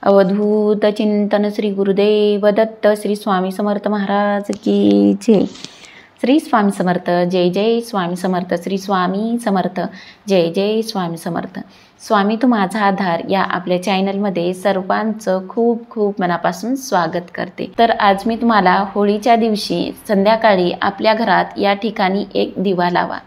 अवधूत चिंतन श्री गुरुदेव दत्त श्री स्वामी समर्थ महाराज की जय। श्री स्वामी समर्थ। जय जय स्वामी समर्थ। श्री स्वामी समर्थ। जय जय स्वामी समर्थ। स्वामी तू माझा आधार या आपल्या चॅनलमध्ये सर्वांचं खूप खूप मनापासून स्वागत करते। तर आज मी तुम्हाला होळीच्या दिवशी संध्याकाळी आपल्या घरात या ठिकाणी एक दिवा लावा।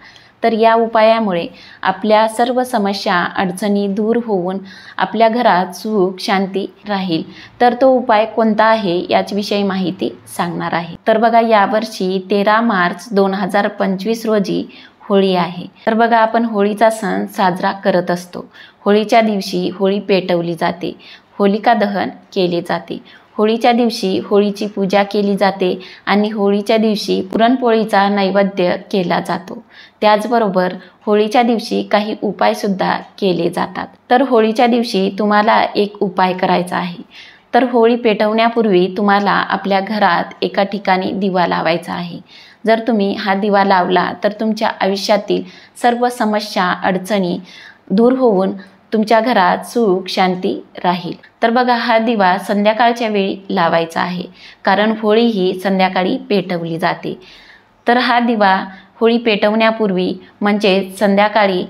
तर या उपायामुळे आपल्या सर्व समस्या अडचणी दूर होऊन आपल्या घरात सुख शांती राहील। तर तो उपाय कोणता आहे याच्याविषयी माहिती सांगणार आहे। तर बघा, यावर्षी 13 मार्च 2025 रोजी होळी आहे। तर बघा, आपण होळीचा सण साजरा करत असतो। होळीच्या दिवशी होळी पेटवली जाते, होलिका दहन केले जाते। होळीच्या दिवशी होळीची पूजा केली जाते आणि होळीच्या दिवशी पुरणपोळीचा नैवेद्य केला जातो। त्याचबरोबर होळीच्या दिवशी काही उपायसुद्धा केले जातात। तर होळीच्या दिवशी तुम्हाला एक उपाय करायचा आहे। तर होळी पेटवण्यापूर्वी तुम्हाला आपल्या घरात एका ठिकाणी दिवा लावायचा आहे। जर तुम्ही हा दिवा लावला तर तुमच्या आयुष्यातील सर्व समस्या अडचणी दूर होऊन तुमच्या घरात सुख शांती राहील। तर बघा, हा दिवा संध्याकाळच्या वेळी लावायचा आहे, कारण होळी ही संध्याकाळी पेटवली जाते। तर हा दिवा होळी पेटवण्यापूर्वी म्हणजे संध्याकाळी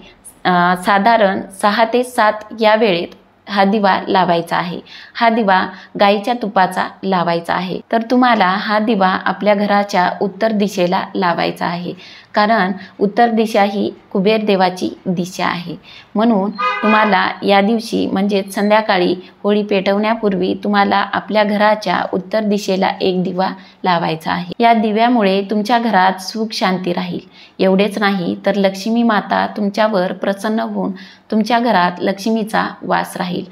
साधारण 6 ते 7 या वेळेत हा दिवा लावायचा आहे। हा दिवा गाईच्या तुपाचा लावायचा आहे। तर तुम्हाला हा दिवा आपल्या घराच्या उत्तर दिशेला लावायचा आहे, कारण उत्तर दिशा ही कुबेर देवाची दिशा आहे। म्हणून तुम्हाला या दिवशी म्हणजे संध्याकाळी होळी पेटवण्यापूर्वी तुम्हाला आपल्या घराच्या उत्तर दिशेला एक दिवा लावायचा आहे। या दिव्यामुळे तुमच्या घरात सुख शांती राहील। एवढेच नाही तर लक्ष्मी माता तुमच्यावर प्रसन्न होऊन तुमच्या घरात लक्ष्मीचा वास राहील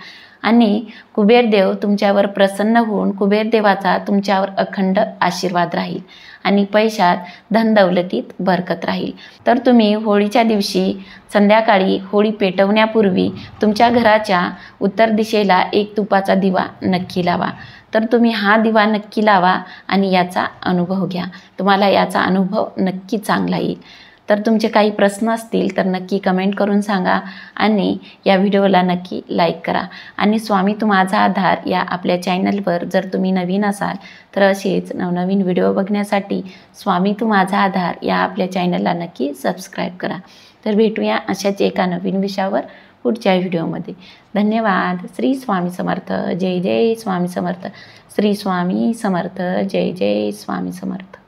आणि कुबेरदेव तुमच्यावर प्रसन्न होऊन कुबेरदेवाचा तुमच्यावर अखंड आशीर्वाद राहील आणि पैशात धनदौलतीत बरकत राहील। तर तुम्ही होळीच्या दिवशी संध्याकाळी होळी पेटवण्यापूर्वी तुमच्या घराच्या उत्तर दिशेला एक तुपाचा दिवा नक्की लावा। तर तुम्ही हा दिवा नक्की लावा आणि याचा अनुभव घ्या। तुम्हाला याचा अनुभव नक्की चांगला येईल। तर तुमचे काही प्रश्न असतील तर नक्की कमेंट करून सांगा आणि या व्हिडिओला नक्की लाईक करा। आणि स्वामी तू माझा आधार या आपल्या चॅनलवर जर तुम्ही नवीन असाल तर असेच नवनवीन व्हिडिओ बघण्यासाठी स्वामी तू माझा आधार या आपल्या चॅनलला नक्की सबस्क्राईब करा। तर भेटूया अशाच एका नवीन विषयावर पुढच्या व्हिडिओमध्ये। धन्यवाद। श्री स्वामी समर्थ। जय जय स्वामी समर्थ। श्री स्वामी समर्थ। जय जय स्वामी समर्थ।